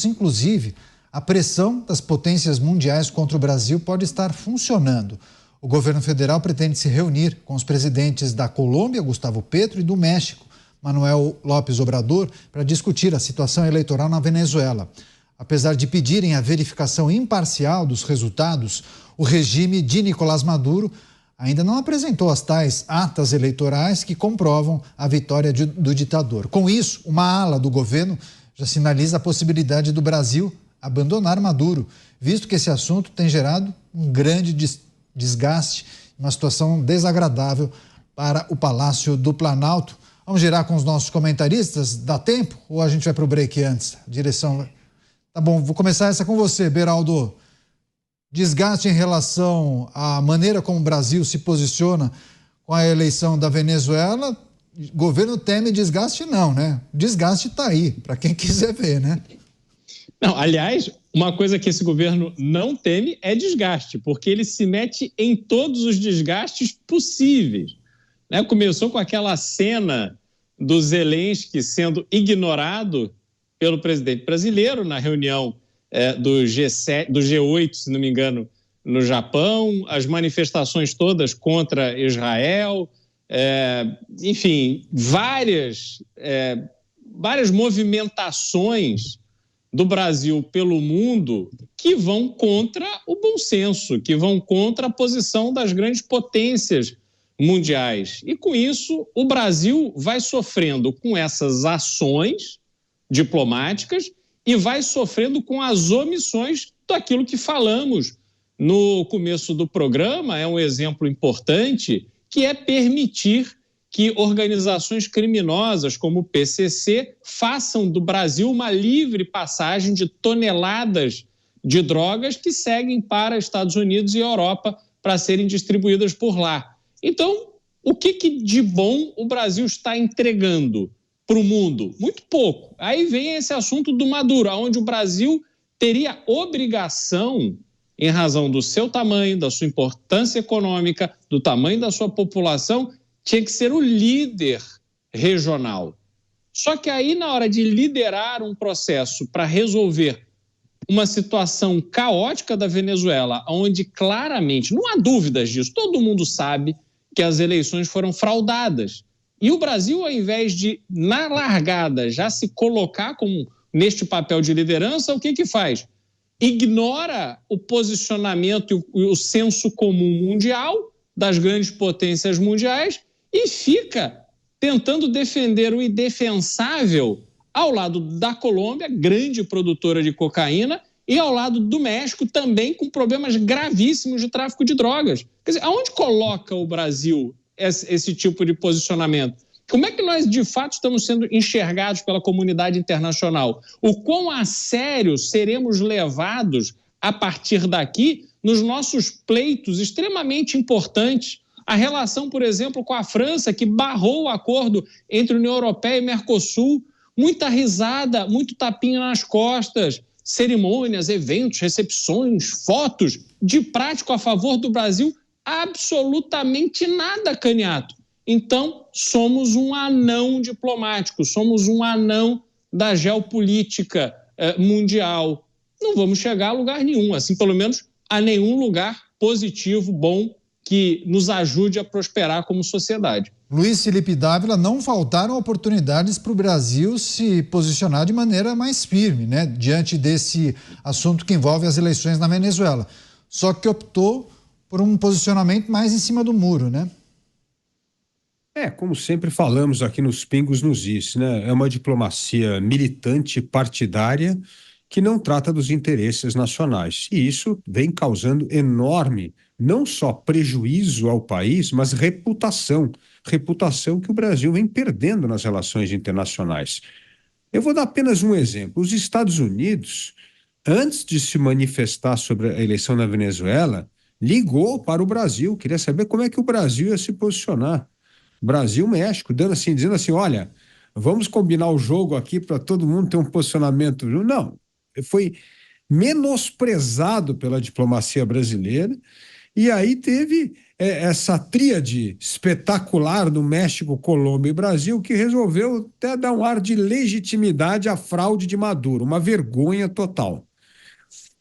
Inclusive, a pressão das potências mundiais contra o Brasil pode estar funcionando. O governo federal pretende se reunir com os presidentes da Colômbia, Gustavo Petro, e do México, Manuel López Obrador, para discutir a situação eleitoral na Venezuela. Apesar de pedirem a verificação imparcial dos resultados, o regime de Nicolás Maduro ainda não apresentou as tais atas eleitorais que comprovam a vitória do ditador. Com isso, uma ala do governo já sinaliza a possibilidade do Brasil abandonar Maduro, visto que esse assunto tem gerado um grande desgaste, uma situação desagradável para o Palácio do Planalto. Vamos girar com os nossos comentaristas? Dá tempo? Ou a gente vai para o break antes? Direção... Tá bom, vou começar essa com você, Beraldo. Desgaste em relação à maneira como o Brasil se posiciona com a eleição da Venezuela. Governo teme desgaste não, né? Desgaste está aí, para quem quiser ver, né? Não, aliás, uma coisa que esse governo não teme é desgaste, porque ele se mete em todos os desgastes possíveis. Né? Começou com aquela cena do Zelensky sendo ignorado pelo presidente brasileiro na reunião do G7, do G8, se não me engano, no Japão, as manifestações todas contra Israel, enfim, várias movimentações do Brasil pelo mundo que vão contra o bom senso, que vão contra a posição das grandes potências mundiais. E com isso, o Brasil vai sofrendo com essas ações diplomáticas e vai sofrendo com as omissões daquilo que falamos no começo do programa. É um exemplo importante, que é permitir que organizações criminosas como o PCC façam do Brasil uma livre passagem de toneladas de drogas que seguem para Estados Unidos e Europa para serem distribuídas por lá. Então, o que de bom o Brasil está entregando para o mundo? Muito pouco. Aí vem esse assunto do Maduro, onde o Brasil teria obrigação, em razão do seu tamanho, da sua importância econômica, do tamanho da sua população, tinha que ser o líder regional. Só que aí, na hora de liderar um processo para resolver uma situação caótica da Venezuela, onde claramente, não há dúvidas disso, todo mundo sabe que as eleições foram fraudadas. E o Brasil, ao invés de, na largada, já se colocar como neste papel de liderança, o que faz? Ignora o posicionamento e o senso comum mundial das grandes potências mundiais e fica tentando defender o indefensável ao lado da Colômbia, grande produtora de cocaína, e ao lado do México, também com problemas gravíssimos de tráfico de drogas. Quer dizer, aonde coloca o Brasil esse tipo de posicionamento? Como é que nós, de fato, estamos sendo enxergados pela comunidade internacional? O quão a sério seremos levados a partir daqui nos nossos pleitos extremamente importantes? A relação, por exemplo, com a França, que barrou o acordo entre União Europeia e Mercosul. Muita risada, muito tapinha nas costas, cerimônias, eventos, recepções, fotos de prático a favor do Brasil, absolutamente nada, Caniato. Então, somos um anão diplomático, somos um anão da geopolítica mundial. Não vamos chegar a lugar nenhum, assim, pelo menos a nenhum lugar positivo, bom, que nos ajude a prosperar como sociedade. Luiz Felipe Dávila, não faltaram oportunidades para o Brasil se posicionar de maneira mais firme, né, diante desse assunto que envolve as eleições na Venezuela. Só que optou por um posicionamento mais em cima do muro, né? Como sempre falamos aqui nos Pingos nos Is, né? É uma diplomacia militante, partidária, que não trata dos interesses nacionais. E isso vem causando enorme, não só prejuízo ao país, mas reputação que o Brasil vem perdendo nas relações internacionais. Eu vou dar apenas um exemplo. Os Estados Unidos, antes de se manifestar sobre a eleição na Venezuela, ligou para o Brasil, queria saber como é que o Brasil ia se posicionar. Brasil-México, dizendo assim, olha, vamos combinar o jogo aqui para todo mundo ter um posicionamento. Não, foi menosprezado pela diplomacia brasileira E aí teve essa tríade espetacular no México, Colômbia e Brasil, que resolveu até dar um ar de legitimidade à fraude de Maduro, uma vergonha total.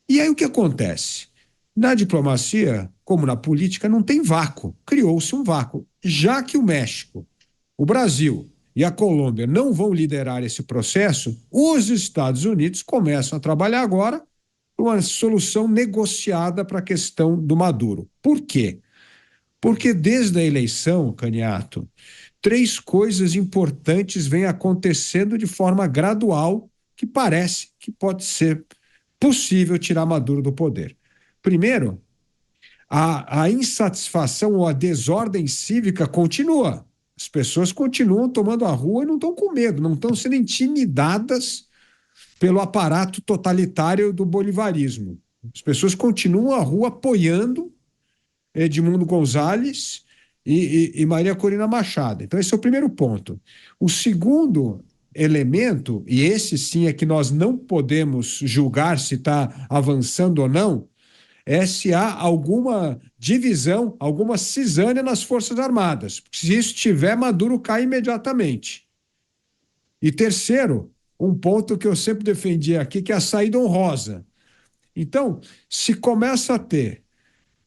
E aí o que acontece? Na diplomacia, como na política, não tem vácuo. Criou-se um vácuo. Já que o México, o Brasil e a Colômbia não vão liderar esse processo, os Estados Unidos começam a trabalhar agora uma solução negociada para a questão do Maduro. Por quê? Porque desde a eleição, Caniato, 3 coisas importantes vêm acontecendo de forma gradual que parece que pode ser possível tirar Maduro do poder. Primeiro, a insatisfação ou a desordem cívica continua. As pessoas continuam tomando a rua e não estão com medo, não estão sendo intimidadas pelo aparato totalitário do bolivarismo. As pessoas continuam à rua apoiando Edmundo Gonzalez e Maria Corina Machado. Então, esse é o primeiro ponto. O segundo elemento, e esse sim é que nós não podemos julgar se está avançando ou não, é se há alguma divisão, alguma cisânia nas Forças Armadas. Se isso tiver, Maduro cai imediatamente. E terceiro, um ponto que eu sempre defendi aqui, que é a saída honrosa. Então, se começa a ter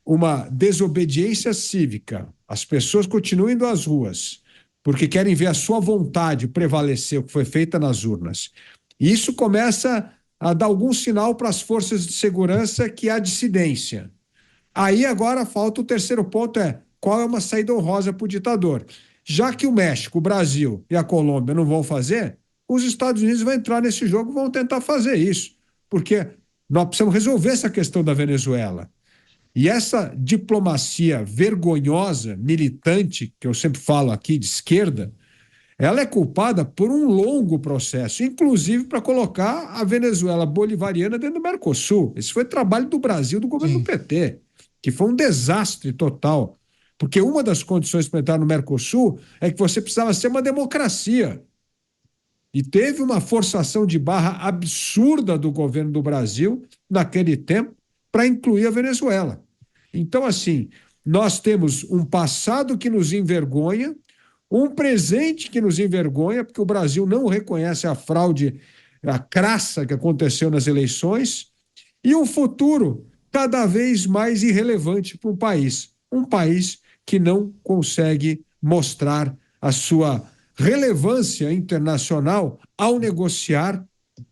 uma desobediência cívica, as pessoas continuam indo às ruas, porque querem ver a sua vontade prevalecer, o que foi feita nas urnas. E isso começa a dar algum sinal para as forças de segurança que há dissidência. Aí agora falta o terceiro ponto, qual é uma saída honrosa para o ditador? Já que o México, o Brasil e a Colômbia não vão fazer, os Estados Unidos vão entrar nesse jogo e vão tentar fazer isso, porque nós precisamos resolver essa questão da Venezuela. E essa diplomacia vergonhosa, militante, que eu sempre falo aqui de esquerda, ela é culpada por um longo processo, inclusive para colocar a Venezuela bolivariana dentro do Mercosul. Esse foi trabalho do Brasil, do governo do PT, que foi um desastre total. Porque uma das condições para entrar no Mercosul é que você precisava ser uma democracia. E teve uma forçação de barra absurda do governo do Brasil, naquele tempo, para incluir a Venezuela. Então, assim, nós temos um passado que nos envergonha, um presente que nos envergonha, porque o Brasil não reconhece a fraude, a crassa que aconteceu nas eleições, e um futuro cada vez mais irrelevante para um país que não consegue mostrar a sua relevância internacional ao negociar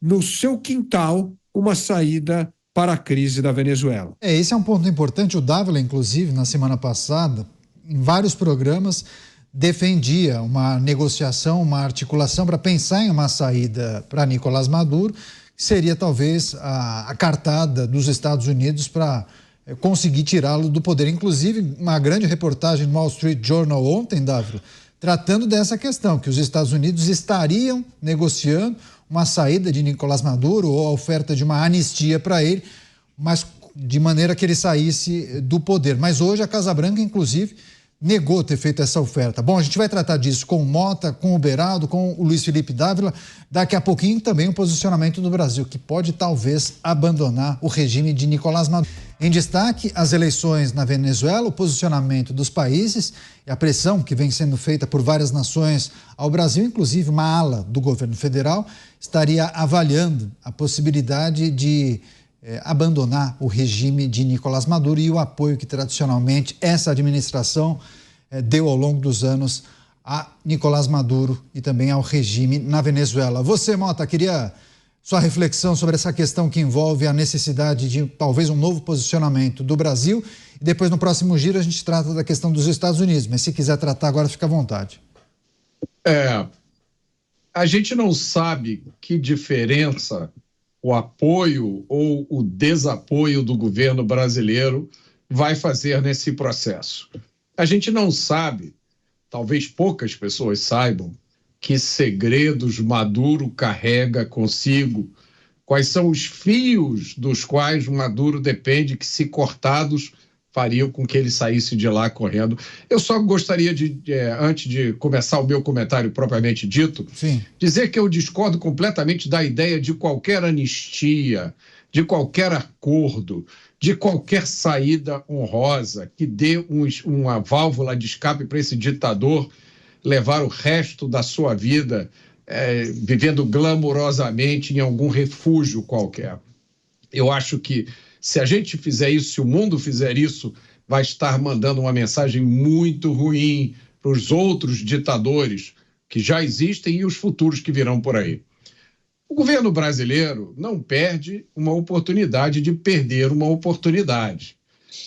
no seu quintal uma saída para a crise da Venezuela. Esse é um ponto importante. O Dávila, inclusive, na semana passada, em vários programas, defendia uma negociação, uma articulação para pensar em uma saída para Nicolás Maduro, que seria talvez a cartada dos Estados Unidos para conseguir tirá-lo do poder. Inclusive, uma grande reportagem no Wall Street Journal ontem, Dávila, tratando dessa questão, que os Estados Unidos estariam negociando uma saída de Nicolás Maduro ou a oferta de uma anistia para ele, mas de maneira que ele saísse do poder. Mas hoje a Casa Branca, inclusive, negou ter feito essa oferta. Bom, a gente vai tratar disso com o Mota, com o Beraldo, com o Luiz Felipe Dávila. Daqui a pouquinho também o posicionamento do Brasil, que pode talvez abandonar o regime de Nicolás Maduro. Em destaque, as eleições na Venezuela, o posicionamento dos países e a pressão que vem sendo feita por várias nações ao Brasil, inclusive uma ala do governo federal, estaria avaliando a possibilidade de abandonar o regime de Nicolás Maduro e o apoio que tradicionalmente essa administração deu ao longo dos anos a Nicolás Maduro e também ao regime na Venezuela. Você, Mota, queria sua reflexão sobre essa questão que envolve a necessidade de talvez um novo posicionamento do Brasil e depois no próximo giro a gente trata da questão dos Estados Unidos, mas se quiser tratar agora fica à vontade. A gente não sabe que diferença o apoio ou o desapoio do governo brasileiro vai fazer nesse processo. A gente não sabe, talvez poucas pessoas saibam, que segredos Maduro carrega consigo, quais são os fios dos quais Maduro depende que, se cortados, fariam com que ele saísse de lá correndo. Eu só gostaria de, antes de começar o meu comentário propriamente dito, dizer que eu discordo completamente da ideia de qualquer anistia, de qualquer acordo, de qualquer saída honrosa que dê uma válvula de escape para esse ditador levar o resto da sua vida vivendo glamourosamente em algum refúgio qualquer. Eu acho que se a gente fizer isso, se o mundo fizer isso, vai estar mandando uma mensagem muito ruim para os outros ditadores que já existem e os futuros que virão por aí. O governo brasileiro não perde uma oportunidade de perder uma oportunidade.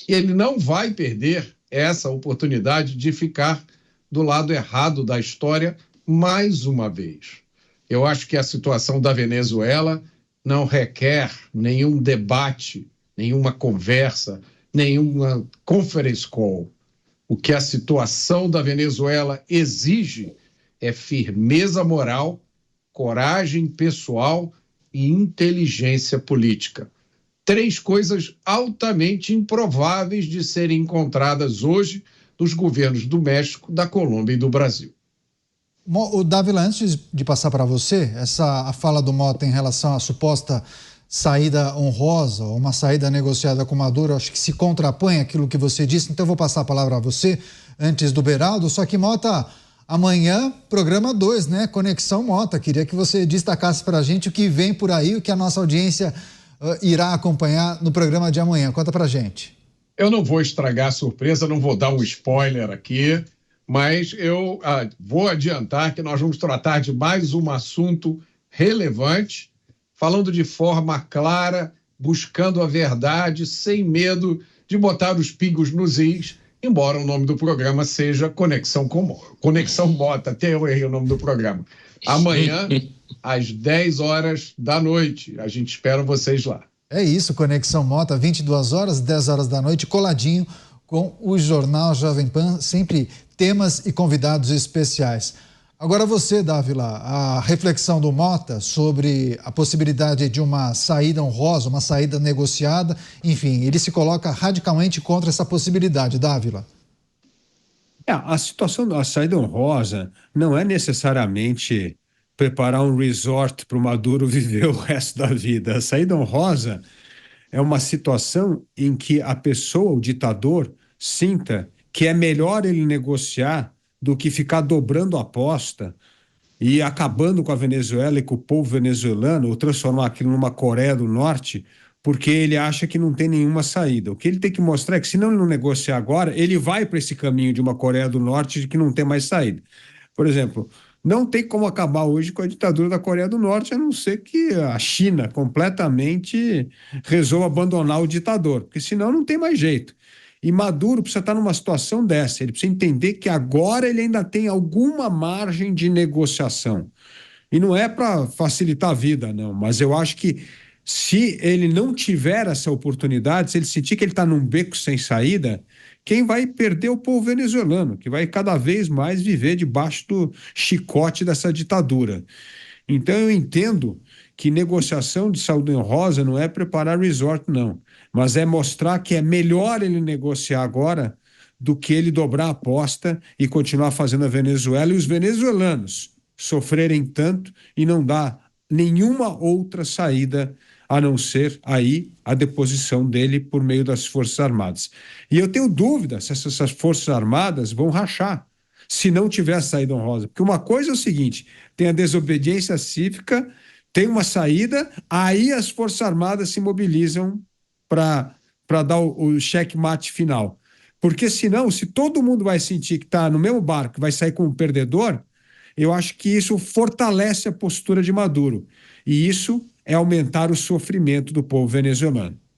E ele não vai perder essa oportunidade de ficar do lado errado da história mais uma vez. Eu acho que a situação da Venezuela não requer nenhum debate, nenhuma conversa, nenhuma conference call. O que a situação da Venezuela exige é firmeza moral, coragem pessoal e inteligência política. 3 coisas altamente improváveis de serem encontradas hoje nos governos do México, da Colômbia e do Brasil. O Dávila, antes de passar para você, a fala do Mota em relação à suposta saída honrosa, ou uma saída negociada com Maduro, acho que se contrapõe àquilo que você disse, então eu vou passar a palavra a você antes do Beraldo, só que Mota, amanhã, programa 2, né? Conexão Mota. Queria que você destacasse para a gente o que vem por aí, o que a nossa audiência irá acompanhar no programa de amanhã. Conta para a gente. Eu não vou estragar a surpresa, não vou dar um spoiler aqui, mas eu vou adiantar que nós vamos tratar de mais um assunto relevante, falando de forma clara, buscando a verdade, sem medo de botar os pingos nos is, embora o nome do programa seja Conexão Mota, até eu errei o nome do programa. Amanhã, às 10 horas da noite, a gente espera vocês lá. É isso, Conexão Mota, 22 horas, 10 horas da noite, coladinho com o Jornal Jovem Pan, sempre temas e convidados especiais. Agora você, Dávila, a reflexão do Mota sobre a possibilidade de uma saída honrosa, uma saída negociada, enfim, ele se coloca radicalmente contra essa possibilidade, Dávila. A situação da saída honrosa não é necessariamente preparar um resort para o Maduro viver o resto da vida. A saída honrosa é uma situação em que a pessoa, o ditador, sinta que é melhor ele negociar do que ficar dobrando a aposta e acabando com a Venezuela e com o povo venezuelano, ou transformar aquilo numa Coreia do Norte, porque ele acha que não tem nenhuma saída. O que ele tem que mostrar é que, se não ele não negociar agora, ele vai para esse caminho de uma Coreia do Norte de que não tem mais saída. Por exemplo, não tem como acabar hoje com a ditadura da Coreia do Norte, a não ser que a China completamente resolva abandonar o ditador, porque senão não tem mais jeito. E Maduro precisa estar numa situação dessa, ele precisa entender que agora ele ainda tem alguma margem de negociação. E não é para facilitar a vida, não, mas eu acho que se ele não tiver essa oportunidade, se ele sentir que ele está num beco sem saída, quem vai perder é o povo venezuelano, que vai cada vez mais viver debaixo do chicote dessa ditadura. Então eu entendo que negociação de saúde honrosa não é preparar resort, não, mas é mostrar que é melhor ele negociar agora do que ele dobrar a aposta e continuar fazendo a Venezuela e os venezuelanos sofrerem tanto e não dar nenhuma outra saída a não ser aí a deposição dele por meio das Forças Armadas. E eu tenho dúvida se essas Forças Armadas vão rachar, se não tiver saída honrosa. Porque uma coisa é o seguinte, tem a desobediência cívica, tem uma saída, aí as Forças Armadas se mobilizam para dar o checkmate final. Porque senão, se todo mundo vai sentir que está no mesmo barco, vai sair como perdedor, eu acho que isso fortalece a postura de Maduro. E isso é aumentar o sofrimento do povo venezuelano.